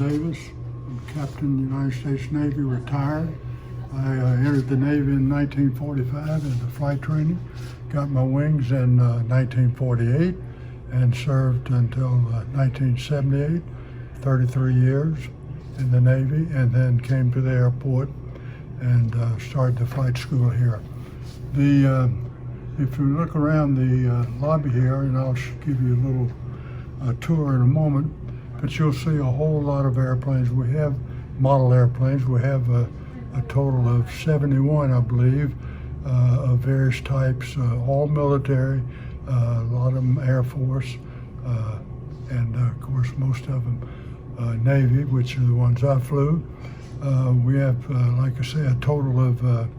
Davis, I'm Captain United States Navy, retired. I entered the Navy in 1945 into flight training, got my wings in 1948, and served until 1978, 33 years in the Navy, and then came to the airport and started the flight school here. If you look around the lobby here, and I'll give you a little tour in a moment, but you'll see a whole lot of airplanes. We have model airplanes. We have a total of 71, I believe, of various types, all military, a lot of them Air Force, and of course most of them Navy, which are the ones I flew. We have, like I say, a total of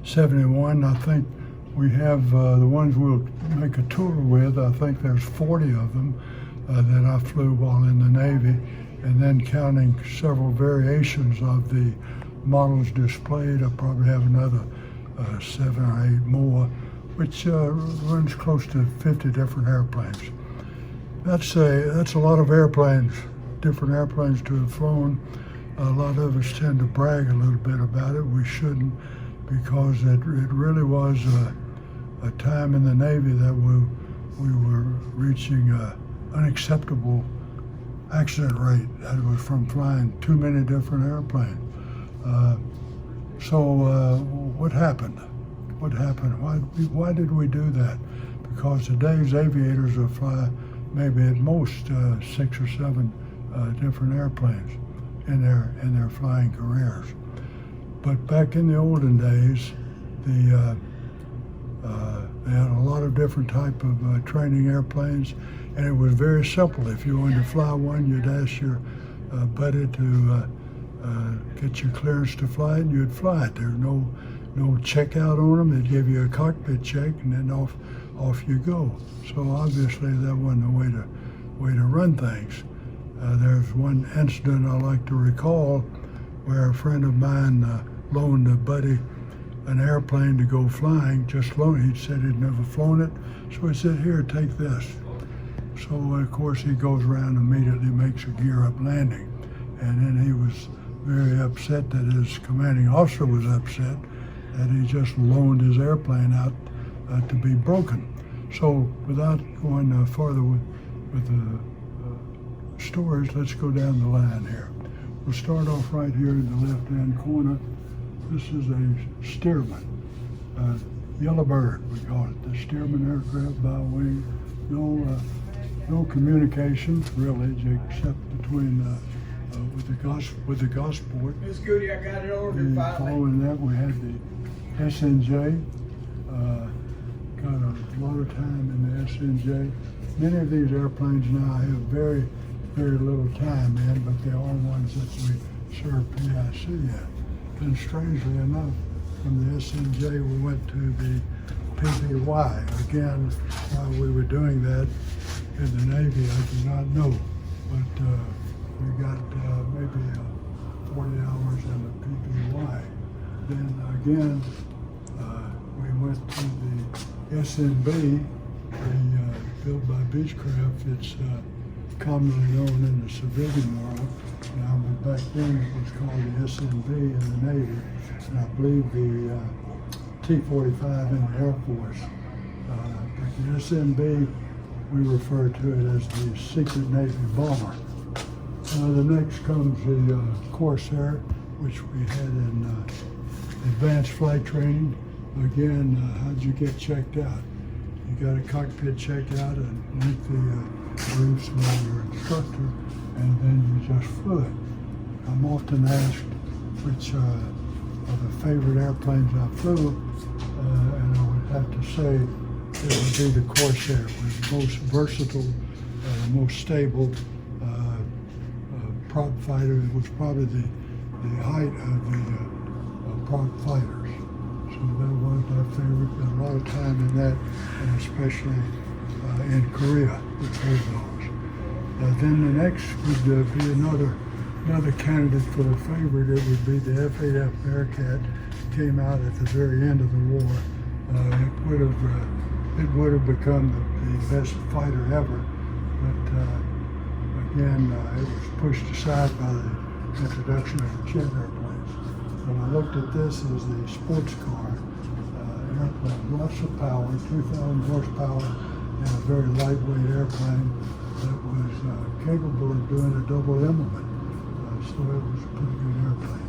71. I think we have the ones we'll make a tour with. I think there's 40 of them that I flew while in the Navy, and then counting several variations of the models displayed, I probably have another 7 or 8 more, which runs close to 50 different airplanes. That's a lot of airplanes, different airplanes to have flown. A lot of us tend to brag a little bit about it. We shouldn't, because it really was a time in the Navy that we were reaching unacceptable accident rate that was from flying too many different airplanes. What happened? What happened? Why did we do that? Because today's aviators will fly maybe at most 6 or 7 different airplanes in their flying careers. But back in the olden days, they had a lot of different type of training airplanes, and it was very simple. If you wanted to fly one, you'd ask your buddy to get your clearance to fly it, and you'd fly it. There's no checkout on them. They'd give you a cockpit check, and then off you go. So obviously that wasn't the way to run things. There's one incident I like to recall where a friend of mine loaned a buddy an airplane to go flying, just loaned. He said he'd never flown it, so he said, "Here, take this." So of course he goes around and immediately makes a gear up landing, and then he was very upset that his commanding officer was upset that he just loaned his airplane out to be broken. So without going further with the stories, let's go down the line here. We'll start off right here in the left-hand corner. This is a Stearman, Yellow Bird, we call it, the Stearman aircraft by wing. No communications really, except between with the Gosport. Miss Goody, I got it ordered finally. Following that, we had the SNJ. Got a lot of time in the SNJ. Many of these airplanes now have very, very little time in, but they are ones that we serve PIC in. And strangely enough, from the SNJ, we went to the PBY. Again, while we were doing that in the Navy, I do not know, but we got maybe 40 hours in the PBY. Then again, we went to the SNB, built by Beechcraft. It's commonly known in the civilian world. Now, but back then it was called the SNB in the Navy, and I believe the T-45 in the Air Force. But the SNB, we refer to it as the Secret Navy Bomber. The next comes the Corsair, which we had in advanced flight training. Again, how'd you get checked out? You got a cockpit checkout and link the briefs with your instructor, and then you just flew it. I'm often asked which are the favorite airplanes I flew, and I would have to say it would be the Corsair. It was the most versatile, most stable prop fighter. It was probably the height of the prop fighters. So that was my favorite. Got a lot of time in that, and especially in Korea with those. Then the next would be another candidate for the favorite. It would be the F-8F Bearcat. Came out at the very end of the war. It would have become the best fighter ever, but again, it was pushed aside by the introduction of jet airplanes. When I looked at this as the sports car airplane, lots of power, 2,000 horsepower, and a very lightweight airplane that was capable of doing a double element. So it was a pretty good airplane.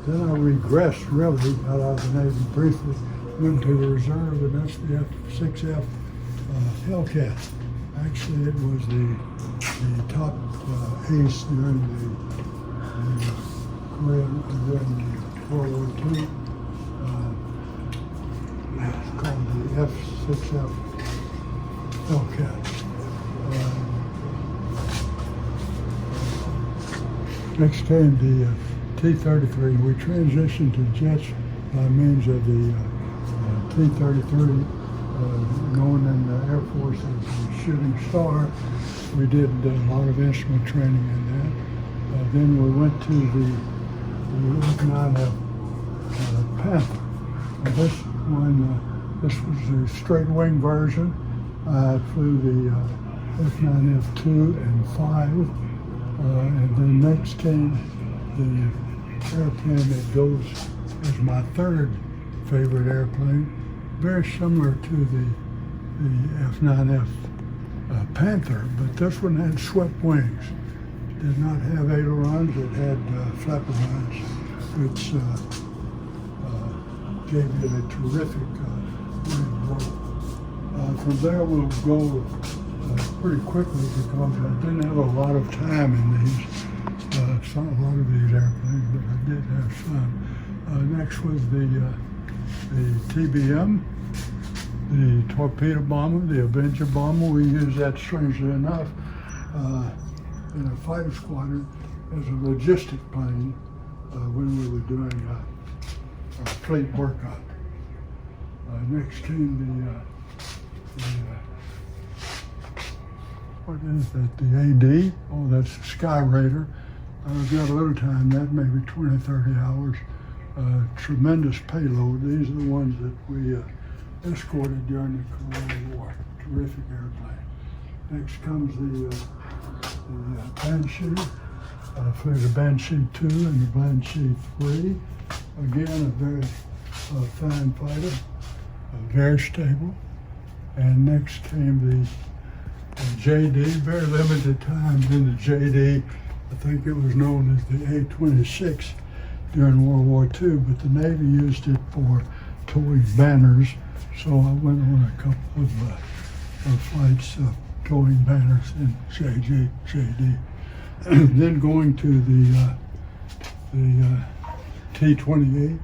Then I regressed really, got out of the Navy briefly, went to the reserve, and that's the F-6F Hellcat. Actually, it was the top ace during the Korean, during the World War II. It's called the F-6F Hellcat. Next came the T-33. We transitioned to jets by means of the T-33, known in the Air Force as the Shooting Star. We did a lot of instrument training in that. Then we went to the F-9F Panther. And this one, this was the straight wing version. I flew the F-9F 2 and 5. And then next came the airplane that goes as my third favorite airplane, very similar to the F-9F Panther, but this one had swept wings. Did not have ailerons, it had flaperons, which gave it a terrific wing roll. From there we'll go pretty quickly because I didn't have a lot of time in these, a lot of these airplanes, but I did have some. Next was the TBM, the torpedo bomber, the Avenger bomber. We used that, strangely enough, in a fighter squadron as a logistic plane when we were doing a fleet workout. Next came what is that, the AD? Oh, that's the Sky Raider. I've got a little time, that maybe 20, 30 hours. Tremendous payload. These are the ones that we escorted during the Korean War. Terrific airplane. Next comes the Banshee. I flew the Banshee 2 and the Banshee 3. Again, a very fine fighter, very stable. And next came the JD, very limited time in the JD. I think it was known as the A-26 during World War II, but the Navy used it for towing banners. So I went on a couple of flights towing banners in JD. Then going to the T-28.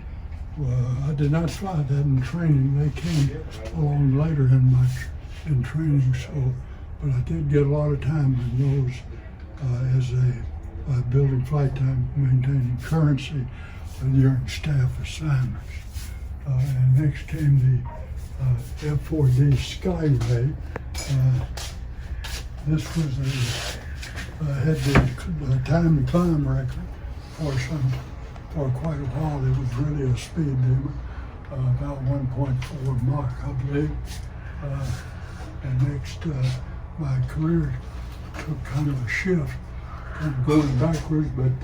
I did not fly that in training. They came along later in training. So, but I did get a lot of time in those as a building flight time, maintaining currency during staff assignments. And next came the F-4D Skyway. This was had the time to climb record for quite a while. It was really a speed demon, about 1.4 Mach, I believe. And next, my career took kind of a shift, going backwards, but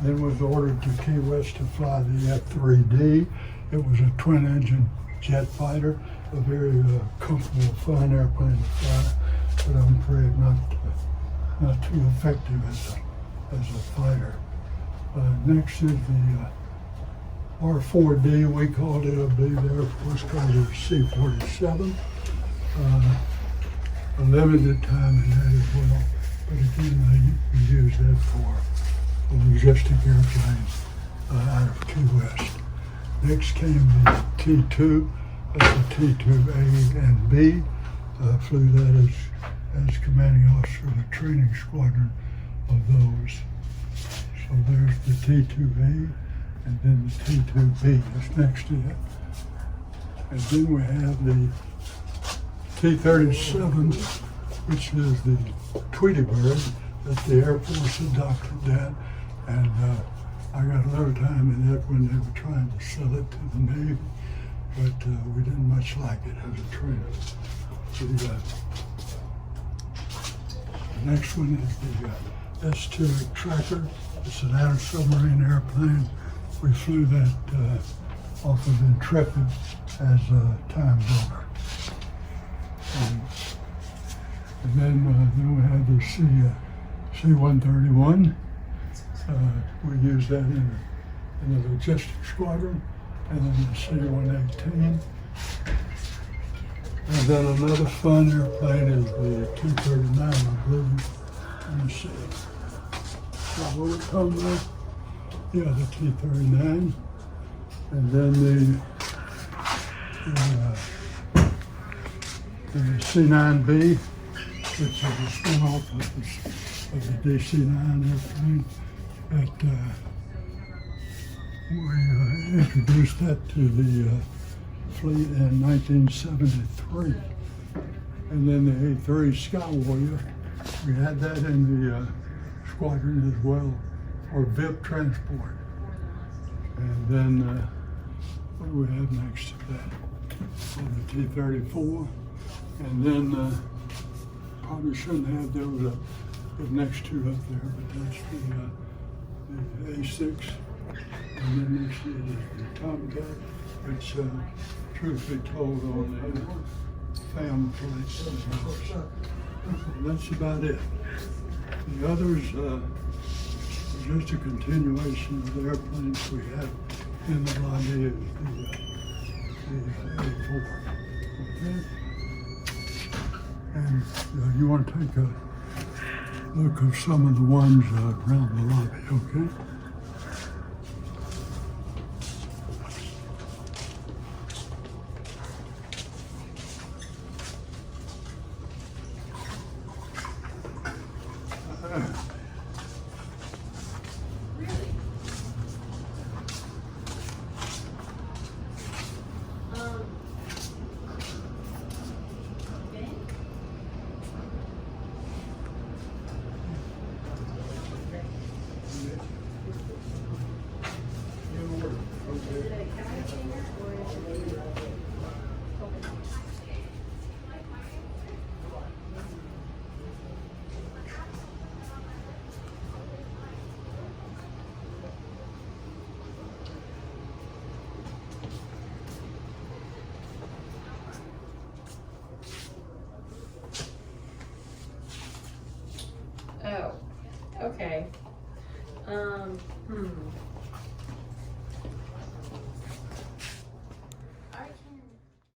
then was ordered to Key West to fly the F-3D. It was a twin-engine jet fighter, a very comfortable, fun airplane to fly, but I'm afraid not too effective as a fighter. Next is the R-4D. We called it, I believe the Air Force called it C-47. A limited time in that as well, but again, we use that for logistic airplanes out of Key West. Next came the T-2, that's the T-2A and B. Flew that as commanding officer of the training squadron of those. So there's the T-2A and then the T-2B that's next to it. And then we have the T-37, which is the Tweety Bird that the Air Force adopted that. And I got a little time in that when they were trying to sell it to the Navy, but we didn't much like it as a trainer. The next one is the S2 Tracker. It's an anti-submarine airplane. We flew that off of Intrepid as a time builder. And then we have the C-131. We use that in the logistics squadron. And then the C-118. And then another fun airplane is the 239, I believe. Let me see. So what we come with? Yeah, the T-39. And then the C-9B, which is a spin-off of the DC-9 airplane. That we introduced that to the fleet in 1973. And then the A-3 Sky Warrior, we had that in the squadron as well, for VIP transport. And then what do we have next to that? The T-34. And then probably shouldn't have those the next two up there, but that's the A6. And then next to it is the Tomcat, which truth be told on the fan plates. And that's about it. The others are just a continuation of the airplanes we had in the lobby of the A4. Okay? And you want to take a look at some of the ones around the lobby, okay?